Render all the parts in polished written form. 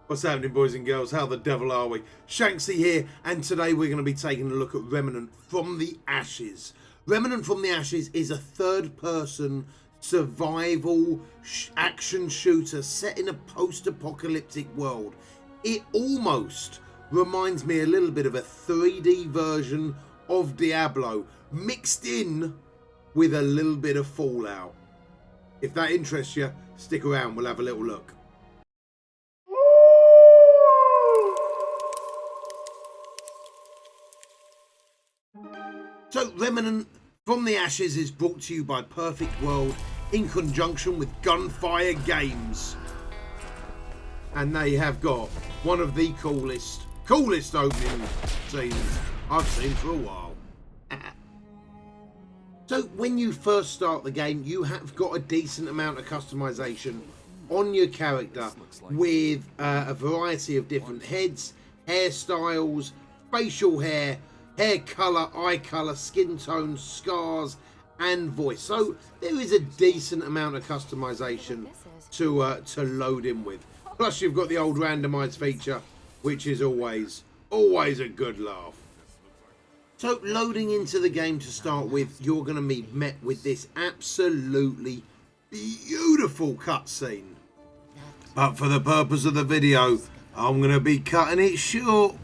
What's happening, boys and girls? How the devil are we? Shanksy here, and today we're going to be taking a look at Remnant from the Ashes. Remnant from the Ashes is a third-person survival action shooter set in a post-apocalyptic world. It almost reminds me a little bit of a 3D version of Diablo, mixed in with a little bit of Fallout. If that interests you, stick around, we'll have a little look. So, Remnant from the Ashes is brought to you by Perfect World in conjunction with Gunfire Games. And they have got one of the coolest opening scenes I've seen for a while. So, when you first start the game, you have got a decent amount of customization on your character with a variety of different heads, hairstyles, facial hair colour, eye colour, skin tone, scars and voice. So there is a decent amount of customization to load in with. Plus you've got the old randomised feature, which is always a good laugh. So loading into the game to start with, you're going to be met with this absolutely beautiful cutscene. But for the purpose of the video, I'm going to be cutting it short.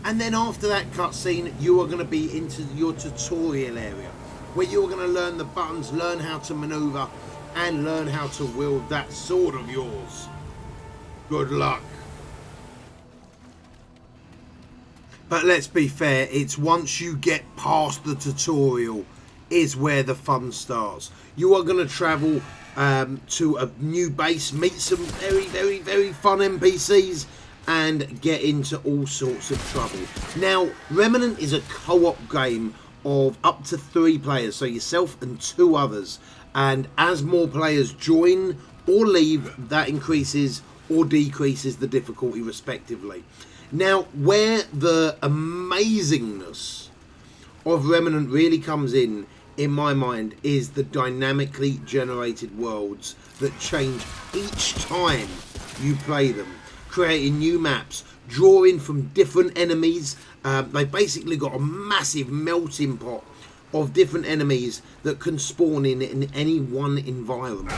And then after that cutscene, you are going to be into your tutorial area, where you're going to learn the buttons, learn how to maneuver, and learn how to wield that sword of yours. Good luck. But let's be fair, it's once you get past the tutorial is where the fun starts. You are going to travel to a new base, meet some very fun NPCs, and get into all sorts of trouble. Now, Remnant is a co-op game of up to 3 players, so yourself and 2 others. And as more players join or leave, that increases or decreases the difficulty respectively. Now, where the amazingness of Remnant really comes in my mind, is the dynamically generated worlds that change each time you play them, creating new maps, drawing from different enemies. They've basically got a massive melting pot of different enemies that can spawn in any one environment.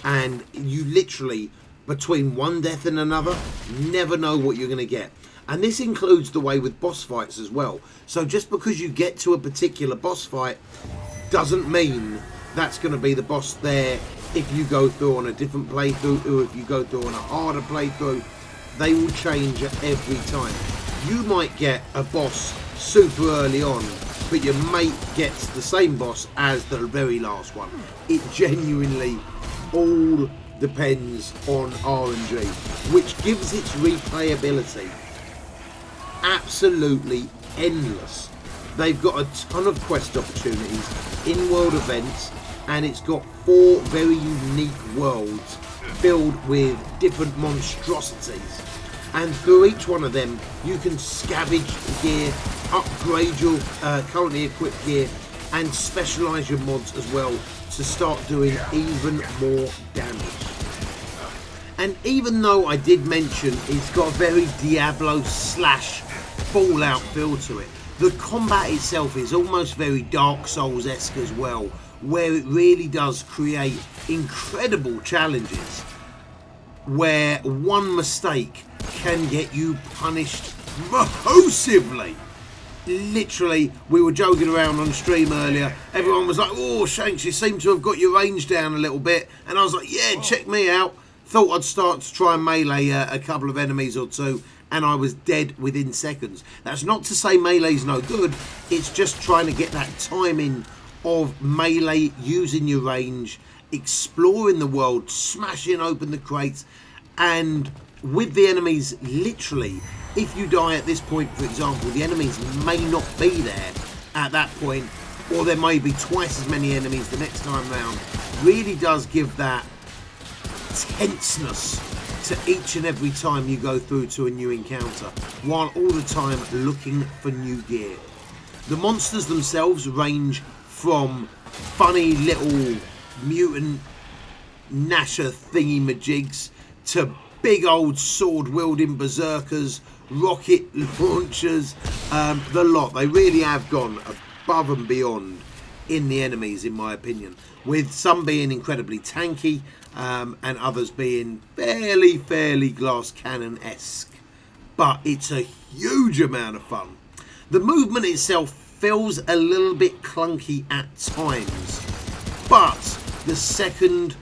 And you literally, between one death and another, never know what you're going to get. And this includes the way with boss fights as well. So just because you get to a particular boss fight doesn't mean that's going to be the boss there if you go through on a different playthrough, or if you go through on a harder playthrough. They will change every time. You might get a boss super early on, but your mate gets the same boss as the very last one. It genuinely all depends on RNG, which gives its replayability absolutely endless. They've got a ton of quest opportunities, in-world events, and it's got 4 very unique worlds filled with different monstrosities. And through each one of them, you can scavenge gear, upgrade your currently equipped gear, and specialise your mods as well to start doing even more damage. And even though I did mention it's got a very Diablo / Fallout feel to it, the combat itself is almost very Dark Souls-esque as well, where it really does create incredible challenges, where one mistake can get you punished massively. Literally, we were joking around on stream earlier. Everyone was like, "Oh, Shanks, you seem to have got your range down a little bit." And I was like, "Yeah, check me out." Thought I'd start to try and melee a couple of enemies or 2, and I was dead within seconds. That's not to say melee's no good. It's just trying to get that timing of melee, using your range, exploring the world, smashing open the crates, and with the enemies, literally, if you die at this point, for example, the enemies may not be there at that point, or there may be twice as many enemies the next time round. Really does give that tenseness to each and every time you go through to a new encounter, while all the time looking for new gear. The monsters themselves range from funny little mutant Nasher thingy-majigs to big old sword-wielding berserkers, rocket launchers, the lot. They really have gone above and beyond in the enemies, in my opinion, with some being incredibly tanky and others being fairly glass cannon-esque. But it's a huge amount of fun. The movement itself feels a little bit clunky at times, but the second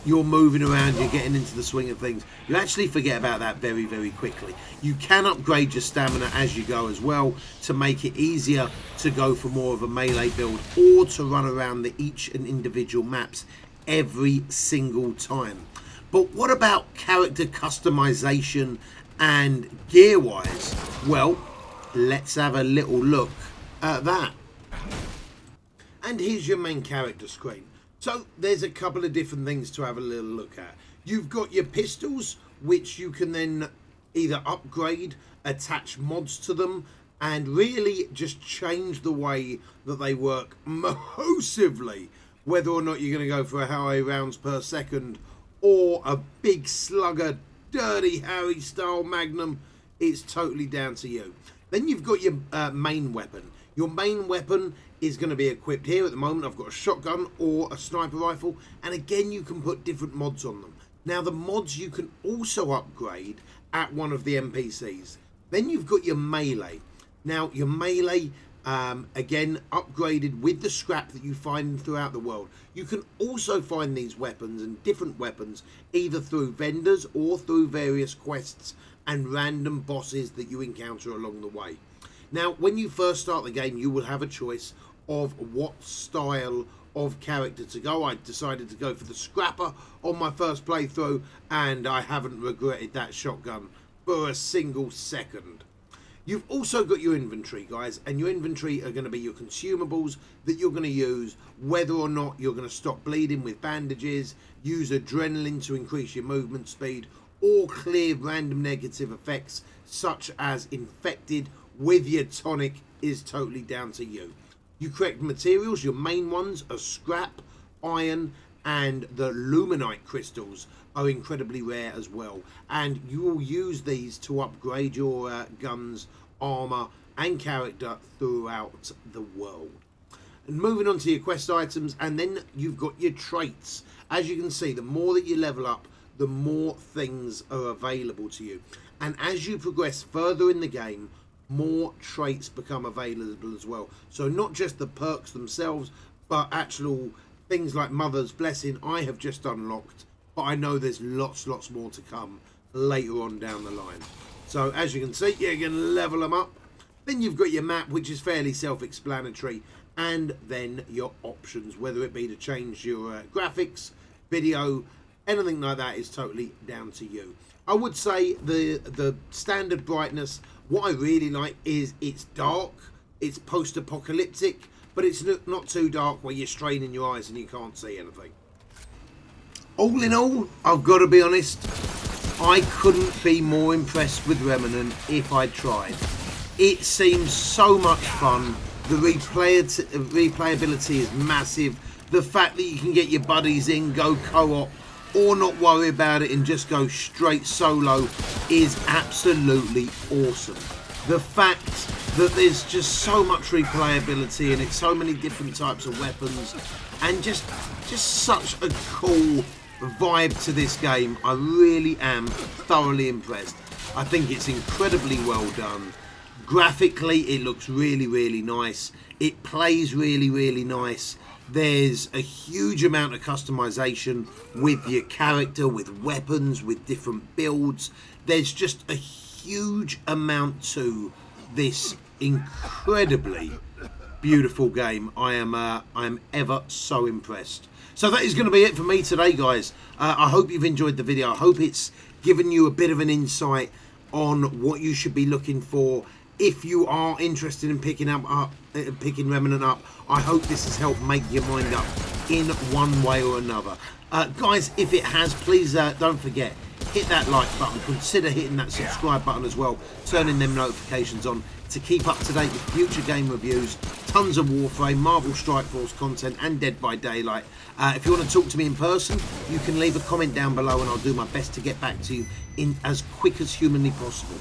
you're moving around, you're getting into the swing of things, you actually forget about that very quickly. You can upgrade your stamina as you go as well to make it easier to go for more of a melee build or to run around each and individual maps every single time. But what about character customization and gear wise? Well, let's have a little look at that. And here's your main character screen. So there's a couple of different things to have a little look at. You've got your pistols, which you can then either upgrade, attach mods to them, and really just change the way that they work massively. Whether or not you're going to go for a high rounds per second or a big slugger, Dirty Harry style magnum, it's totally down to you. Then you've got your main weapon. Your main weapon is going to be equipped here. At the moment I've got a shotgun or a sniper rifle, and again you can put different mods on them. Now the mods you can also upgrade at one of the NPCs. Then you've got your melee. Now your melee, again upgraded with the scrap that you find throughout the world. You can also find these weapons and different weapons either through vendors or through various quests and random bosses that you encounter along the way. Now when you first start the game, you will have a choice of what style of character to go. I decided to go for the scrapper on my first playthrough, and I haven't regretted that shotgun for a single second. You've also got your inventory, guys, and your inventory are going to be your consumables that you're going to use whether or not you're going to stop bleeding with bandages, use adrenaline to increase your movement speed, or clear random negative effects such as infected with your tonic is totally down to you. You collect materials. Your main ones are scrap, iron, and the luminite crystals are incredibly rare as well, and you will use these to upgrade your guns, armor, and character throughout the world. And moving on to your quest items, and then you've got your traits. As you can see, the more that you level up, the more things are available to you, and as you progress further in the game, more traits become available as well. So not just the perks themselves, but actual things like Mother's Blessing I have just unlocked, but I know there's lots more to come later on down the line. So as you can see, you can level them up. Then you've got your map, which is fairly self-explanatory, and then your options, whether it be to change your graphics, video, anything like that is totally down to you. I would say the standard brightness, what I really like is it's dark, it's post-apocalyptic, but it's not too dark where you're straining your eyes and you can't see anything. All in all, I've got to be honest, I couldn't be more impressed with Remnant if I tried. It seems so much fun. The replayability is massive. The fact that you can get your buddies in, go co-op, or not worry about it and just go straight solo is absolutely awesome. The fact that there's just so much replayability in it, so many different types of weapons, and just such a cool vibe to this game. I really am thoroughly impressed. I think it's incredibly well done. Graphically, it looks really nice. It plays really nice. There's a huge amount of customization with your character, with weapons, with different builds. There's just a huge amount to this incredibly beautiful game. I am ever so impressed. So that is going to be it for me today, guys. I hope you've enjoyed the video. I hope it's given you a bit of an insight on what you should be looking for if you are interested in picking Remnant up. I hope this has helped make your mind up in one way or another. Guys, if it has, please don't forget, hit that like button, consider hitting that subscribe button as well, turning them notifications on to keep up to date with future game reviews, tons of Warframe, Marvel Strike Force content and Dead by Daylight. If you want to talk to me in person, you can leave a comment down below and I'll do my best to get back to you in as quick as humanly possible.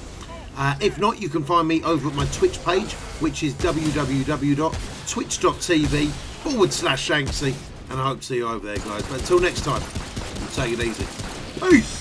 If not, you can find me over at my Twitch page, which is www.twitch.tv/Shanksy, and I hope to see you over there, guys. But until next time, take it easy. Peace!